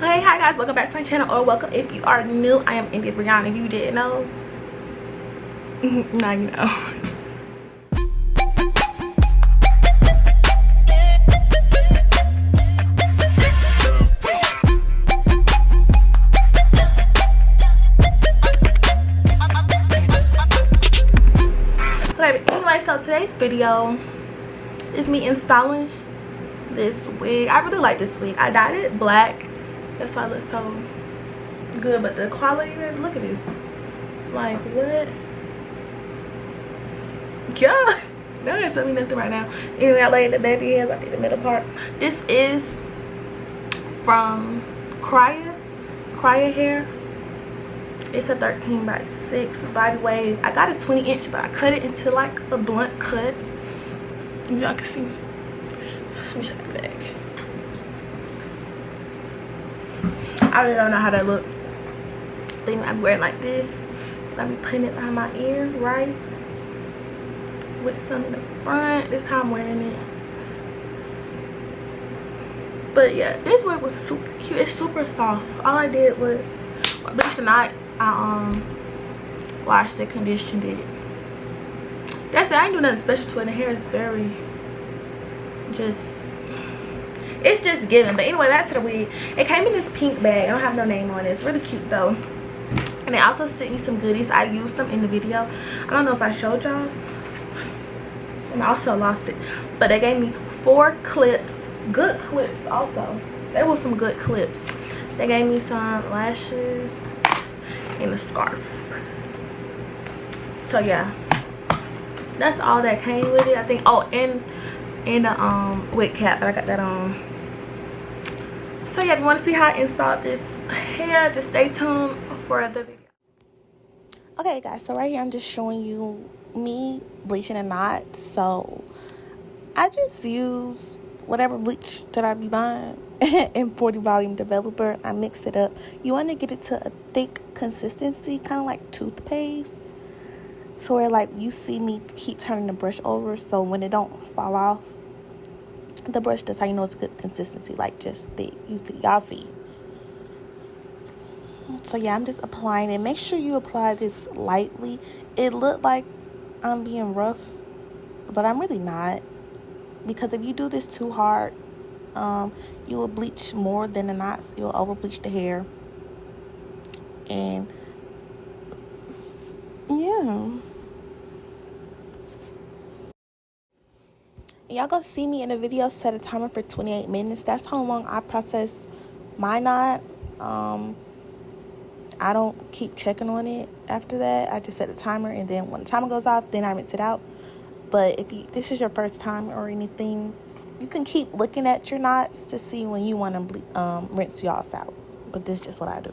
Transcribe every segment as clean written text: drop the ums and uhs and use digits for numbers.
Hey, hi guys, welcome back to my channel, or welcome if you are new. I am India Brianna. If you didn't know, now you know. Okay, but anyway, so today's video is me installing this wig. I really like this wig. I dyed it black, that's why it looks so good, but the quality, look at this. Like, what? Yeah, no one tell me nothing right now. Anyway, I laid the baby hairs, I did the middle part. This is from Crya hair. It's a 13x6 body wave. I got a 20-inch, but I cut it into like a blunt cut. Y'all can see. Let me show you the back. I really don't know how that look. But anyway, I'm wearing like this. Let me put it behind my ear, right? With some in the front. This is how I'm wearing it. But yeah, this wig was super cute. It's super soft. All I did was bleach the knots. I washed it, conditioned it. That's it. I didn't do nothing special to it. The hair is very it's just giving. But anyway, back to the wig. It came in this pink bag. I don't have no name on it. It's really cute though. And they also sent me some goodies. I used them in the video. I don't know if I showed y'all. And I also lost it. But they gave me 4 clips. Good clips also. There was some good clips. They gave me some lashes and a scarf. So yeah, that's all that came with it, I think. Oh, and the wig cap, but I got that on. So yeah, if you want to see how I installed this hair, just stay tuned for the video. Okay guys, so right here I'm just showing you me bleaching a knot. So I just use whatever bleach that I be buying in 40 volume developer. I mix it up. You want to get it to a thick consistency, kind of like toothpaste, so where like you see me keep turning the brush over, so when it don't fall off the brush, that's how you know it's good consistency, like just thick. You see, y'all see. So yeah, I'm just applying it. Make sure you apply this lightly. It looked like I'm being rough, but I'm really not, because if you do this too hard, you will bleach more than the knots. You'll over bleach the hair. And yeah, y'all gonna see me in the video set a timer for 28 minutes. That's how long I process my knots. I don't keep checking on it after that. I just set a timer, and then when the timer goes off, then I rinse it out. But if this is your first time or anything, you can keep looking at your knots to see when you want to rinse yours out. But this is just what I do.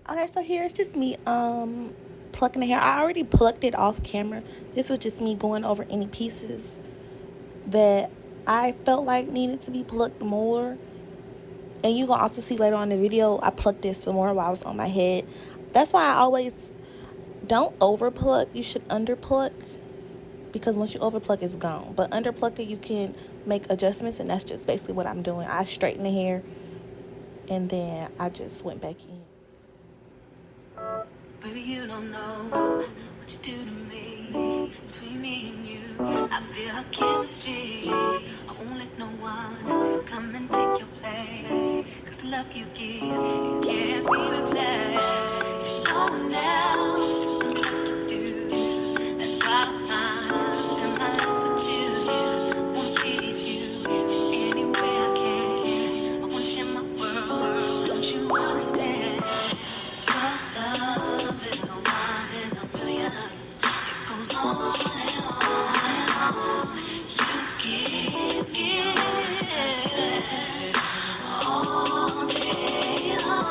Okay, so here it's just me plucking the hair. I already plucked it off camera. This was just me going over any pieces that I felt like needed to be plucked more. And you gonna also see later on in the video, I plucked this some more while I was on my head. That's why I always don't over pluck. You should under pluck, because once you over pluck, it's gone. But under pluck it, you can make adjustments, and that's just basically what I'm doing. I straightened the hair, and then I just went back in. Baby, you don't know what you do to me. Between me and you, I feel a chemistry. I won't let no one come and take your place. Cause the love you give, it can't be replaced. So no one else can like you do. That's why I spend my life with you. I wanna please you in any way I can. I wanna share my world, don't you understand? Love is a one in a million. It goes on and on and on. You give all day long.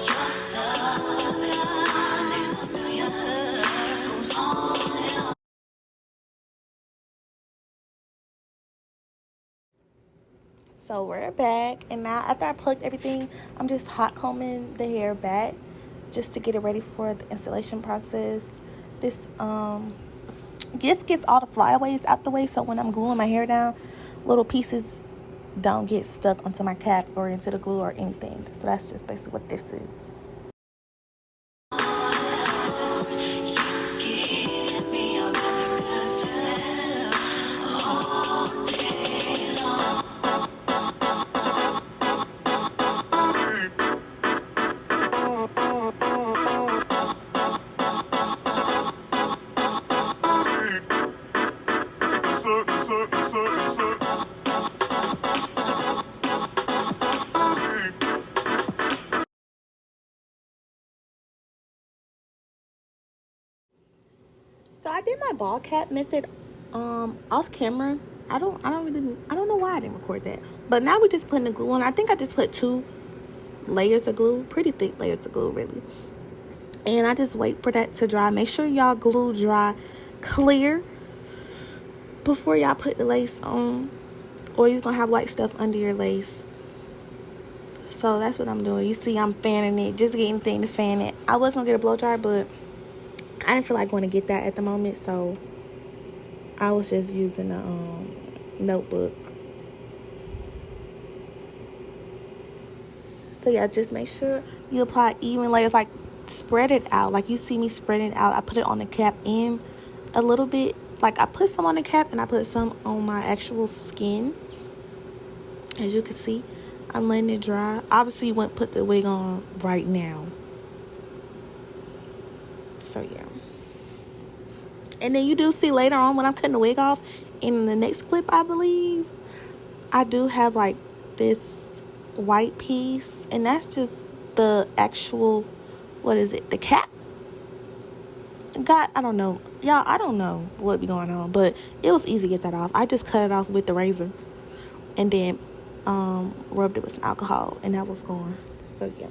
Your love is a one in a million. It goes on and on. So we're back, and now after I plucked everything, I'm just hot combing the hair back just to get it ready for the installation process. This This gets all the flyaways out the way, so when I'm gluing my hair down, little pieces don't get stuck onto my cap or into the glue or anything. So that's just basically what this is. So I did my ball cap method off camera. I don't know why I didn't record that. But now we're just putting the glue on. I think I just put 2 layers of glue, pretty thick layers of glue really. And I just wait for that to dry. Make sure y'all glue dry clear before y'all put the lace on, or you're gonna have white stuff under your lace. So that's what I'm doing. You see I'm fanning it, just getting anything to fan it. I was gonna get a blow dryer, but I didn't feel like going to get that at the moment, so I was just using a notebook. So yeah, just make sure you apply even layers, like spread it out. Like you see me spreading it out. I put it on the cap and a little bit, like I put some on the cap and I put some on my actual skin. As you can see, I'm letting it dry. Obviously you wouldn't put the wig on right now. So yeah. And then you do see later on when I'm cutting the wig off in the next clip, I believe, I do have like this white piece, and that's just the actual, what is it, the cap. I don't know, y'all, I don't know what be going on, but it was easy to get that off. I just cut it off with the razor and then rubbed it with some alcohol, and that was gone. So yeah.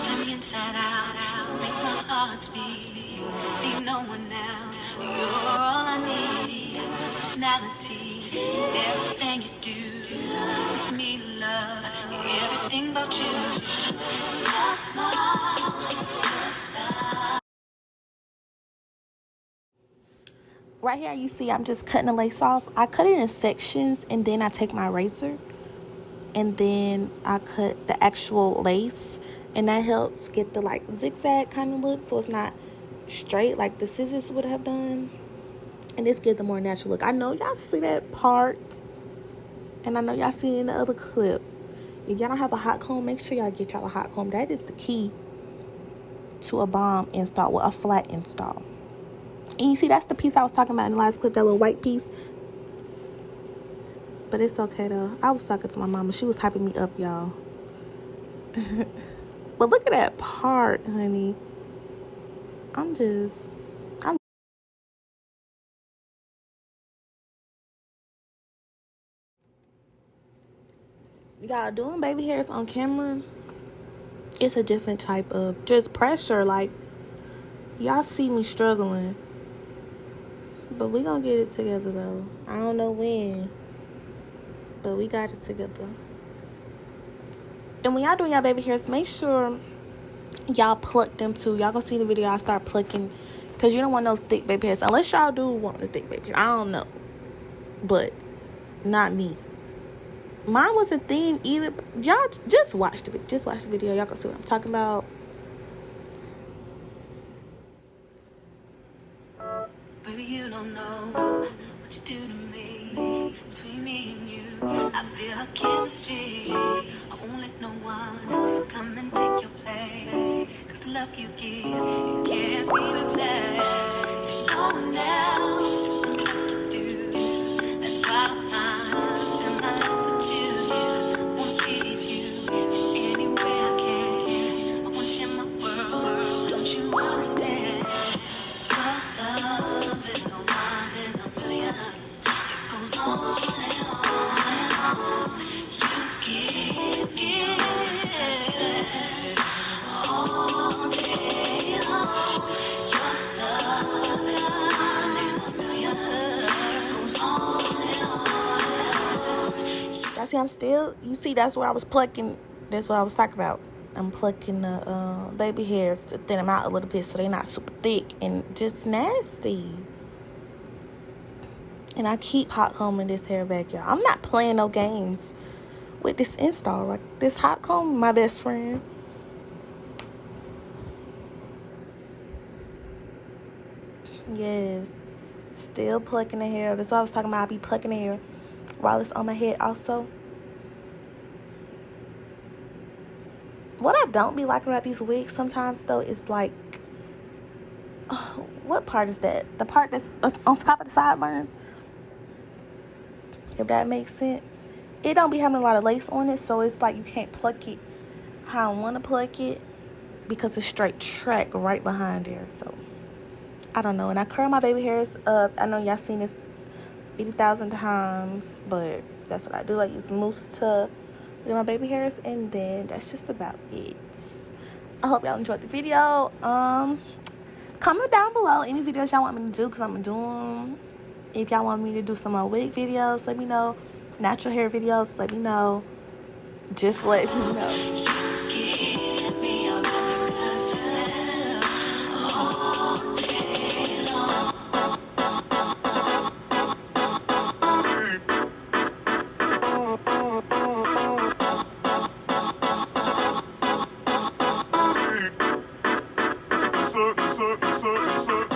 Turn me inside out, make my heart beat. Need no one else, you're all I need. Personality, everything you do makes me love everything about you. Your smile, your style. Right here you see I'm just cutting the lace off. I cut it in sections, and then I take my razor and then I cut the actual lace, and that helps get the like zigzag kind of look, so it's not straight like the scissors would have done, and this gives the more natural look. I know y'all see that part, and I know y'all seen it in the other clip. If y'all don't have a hot comb, make sure y'all get y'all a hot comb. That is the key to a bomb install, well, a flat install. And you see that's the piece I was talking about in the last clip, that little white piece. But it's okay though. I was talking to my mama. She was hyping me up, y'all. But look at that part, honey. Y'all, doing baby hairs on camera, it's a different type of just pressure. Like, y'all see me struggling. But we gonna get it together though. I don't know when, but we got it together. And when y'all doing y'all baby hairs, make sure y'all pluck them too. Y'all gonna see the video I start plucking, because you don't want no thick baby hairs, unless y'all do want the thick baby hairs. I don't know, but not me. Mine wasn't thin either. Y'all just watch the video. Y'all gonna see what I'm talking about. Baby, you don't know what you do to me. Between me and you, I feel a chemistry. I won't let no one come and take your place. Cause the love you give, you can't be replaced. See no one else like you do. That's why I spend my life with see, I'm still, you see, that's where I was plucking. That's what I was talking about. I'm plucking the baby hairs to thin them out a little bit so they're not super thick and just nasty. And I keep hot combing this hair back, y'all. I'm not playing no games with this install. Like, this hot comb, my best friend. Yes. Still plucking the hair. That's what I was talking about. I be plucking the hair while it's on my head also. What I don't be liking about these wigs sometimes, though, is like, what part is that? The part that's on top of the sideburns? If that makes sense. It don't be having a lot of lace on it, so it's like you can't pluck it how I want to pluck it because it's straight track right behind there. So, I don't know. And I curl my baby hairs up. I know y'all seen this 50,000 times, but that's what I do. I use mousse to do my baby hairs, and then that's just about it. I hope y'all enjoyed the video. Comment down below any videos y'all want me to do, because I'm gonna do them. If y'all want me to do some more wig videos, let me know. Natural hair videos, let me know. Just let me know. So